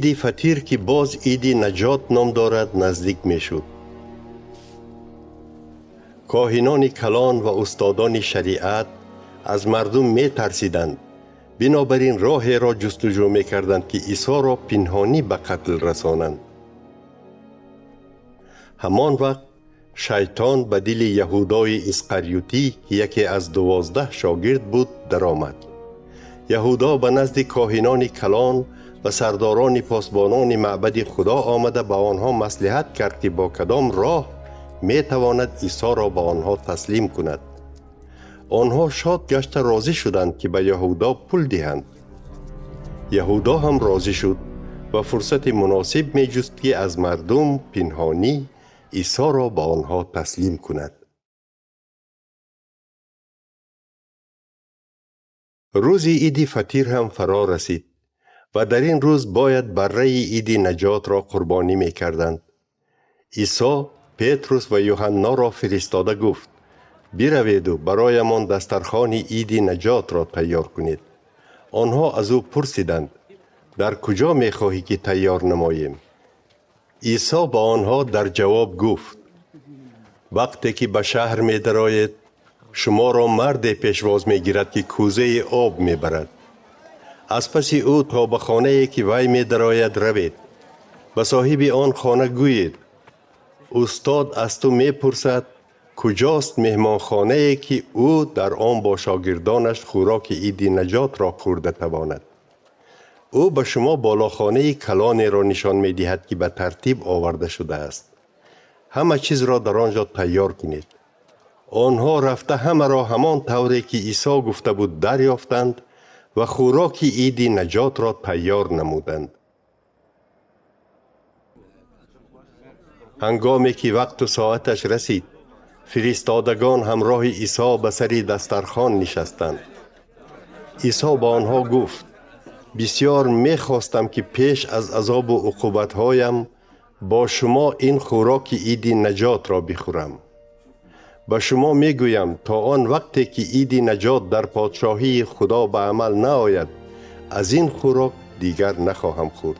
عید فطیر که باز عید نجات نام دارد نزدیک می شد. کاهنان کلان و استادان شریعت از مردم می ترسیدند، بنابراین راهی را جستجو می کردند که عیسی را پنهانی به قتل رسانند. همان وقت شیطان به دل یهودای اسقریوطی که یکی از 12 شاگرد بود درآمد. یهودا به نزد کاهنان کلان و سرداران پاسبانان معبد خدا آمده به آنها مصلحت کرد که با کدام راه می تواند عیسی را به آنها تسلیم کند. آنها شاد گشته راضی شدند که به یهودا پول دهند. یهودا هم راضی شد و فرصت مناسب می جست که از مردم پنهانی عیسی را به آنها تسلیم کند. روز عید فطیر هم فرا رسید و در این روز باید بره عید نجات را قربانی می کردند. عیسی پتروس و یوحنا را فرستاده گفت: بروید و برایمان دسترخوان عید نجات را تیار کنید. آنها از او پرسیدند: در کجا می خواهی که تیار نماییم؟ عیسی با آنها در جواب گفت: وقتی که به شهر می درآیید، شما را مرد پیشواز می گیرد که کوزه آب می برد. از پس او تا به خانه‌ای که وی می درآید روید. به صاحب آن خانه گویید: استاد از تو می پرسد کجاست مهمانخانه‌ای که او در آن با شاگردانش خوراک عید نجات را خورده تواند. او به شما بالاخانه کلانی را نشان می دهد که به ترتیب آورده شده است. همه چیز را در آنجا تیار کنید. آنها رفته همه را همان طوری که عیسی گفته بود دریافتند و خوراک عید نجات را تیار نمودند. هنگامی که وقت و ساعتش رسید، فرستادگان همراه عیسی به سر دسترخوان نشستند. عیسی با آنها گفت: بسیار می خواستم که پیش از عذاب و عقوبت‌هایم با شما این خوراک عید نجات را بخورم. به شما می گویم تا آن وقتی که عید نجات در پادشاهی خدا به عمل نآید، از این خوراک دیگر نخواهم خورد.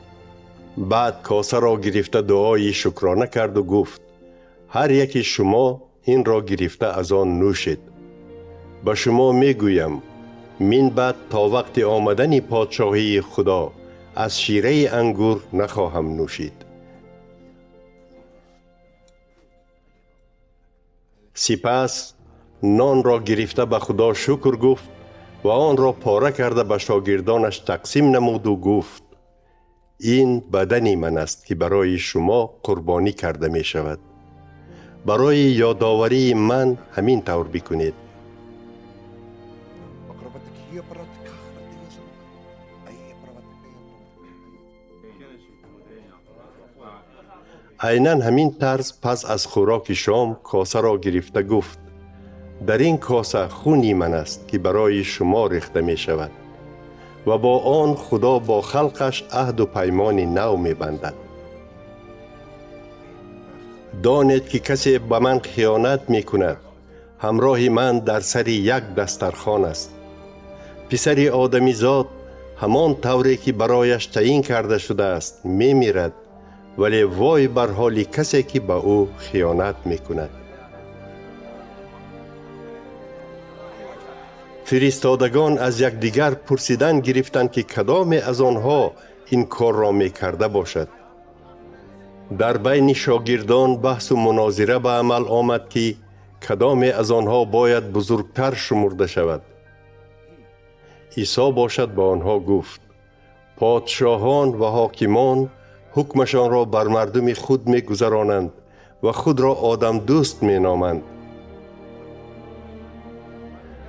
بعد کاسه را گرفته دعای شکرانه کرد و گفت: هر یکی شما این را گرفته از آن نوشید. به شما می گویم من بعد تا وقت آمدن پادشاهی خدا از شیره انگور نخواهم نوشید. سپس نان را گرفته به خدا شکر گفت و آن را پاره کرده به شاگردانش تقسیم نمود و گفت: این بدن من است که برای شما قربانی کرده می شود. برای یادآوری من همین طور بکنید. عیناً همین طرز پس از خوراک شام کاسه را گرفته گفت: در این کاسه خونی من است که برای شما ریخته می شود و با آن خدا با خلقش عهد و پیمان نو می بندد. دانید که کسی به من خیانت می کند همراه من در سر یک دسترخوان است. پسر آدمی زاد همان طوری که برایش تعیین کرده شده است می میرد، ولی وای بر حال کسی که به او خیانت می کند. فرستادگان از یکدیگر پرسیدن گرفتند که کدام از آنها این کار را می کرده باشد. در بین شاگردان بحث و مناظره به عمل آمد که کدام از آنها باید بزرگتر شمرده شود. عیسی باشد به آنها گفت: پادشاهان و حاکمان حکمشان را بر مردم خود می گذرانند و خود را آدم دوست می نامند.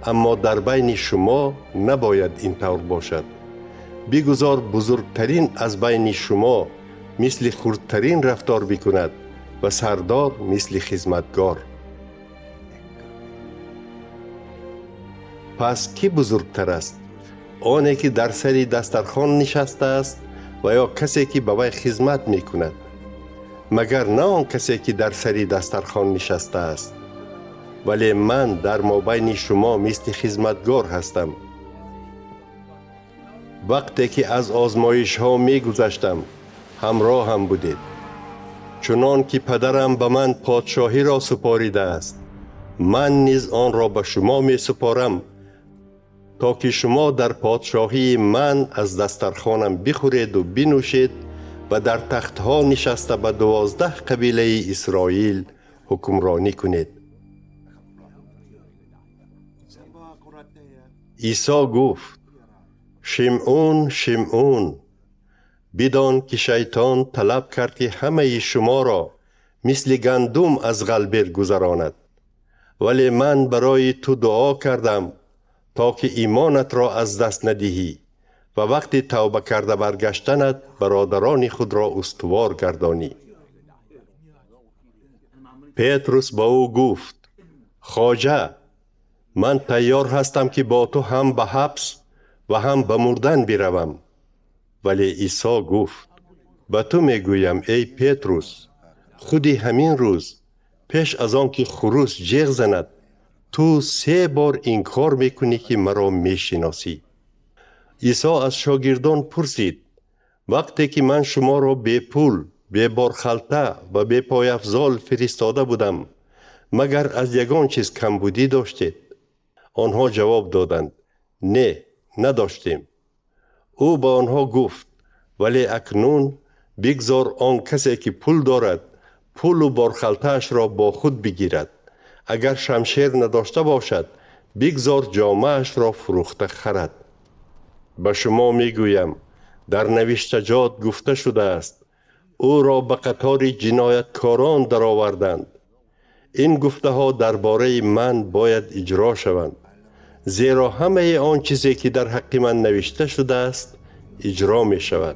اما در بین شما نباید این طور باشد. بگذار بزرگترین از بین شما مثل خردترین رفتار بکند و سردار مثل خدمتگار. پس کی بزرگتر است؟ آنی که در سر دسترخوان نشسته است و یا کسی که به وی خدمت می کند؟ مگر نه آن کسی که در سر دسترخوان نشسته است؟ ولی من در مابین شما مثل خدمتگار هستم. وقتی که از آزمایش ها می گذشتم همراه هم بودید. چنان که پدرم به من پادشاهی را سپاریده است، من نیز آن را به شما می سپارم تا که شما در پادشاهی من از دسترخوانم بخورید و بنوشید و در تختها نشسته به 12 قبیله اسرائیل حکمرانی کنید. عیسی گفت: شمعون شمعون، بدان که شیطان طلب کرد که همه شما را مثل گندم از غلبه گذراند، ولی من برای تو دعا کردم تا که ایمانت را از دست ندهی و وقتی توبه کرده برگشتنت برادران خود را استوار گردانی. پتروس با او گفت: خواجه، من تیار هستم که با تو هم به حبس و هم به مردن بروم. ولی عیسی گفت: به تو میگویم ای پتروس، خودی همین روز پیش از آن که خروس جیغ زند تو 3 بار انکار میکنی که مرا میشناسی. عیسی از شاگردان پرسید: وقتی که من شما را بی پول، بی بارخلطه و بی پای افزال فرستاده بودم، مگر از یگان چیز کم بودی داشتید؟ آنها جواب دادند: نه، نداشتیم. او با آنها گفت: ولی اکنون بگذار آن کسی که پول دارد پول و بارخلطه‌اش را با خود بگیرد. اگر شمشیر نداشته باشد بگذار جامه‌اش را فروخته خرد. به شما میگویم در نوشتجات گفته شده است: او را به قطار جنایتکاران درآوردند. این گفته ها درباره من باید اجرا شوند، زیرا همه آن چیزی که در حق من نوشته شده است اجرا می شود.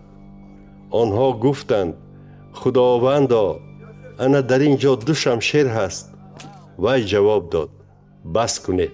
آنها گفتند: خداوندا، انا در اینجا 2 شمشیر هست. وی جواب داد: بس کنید.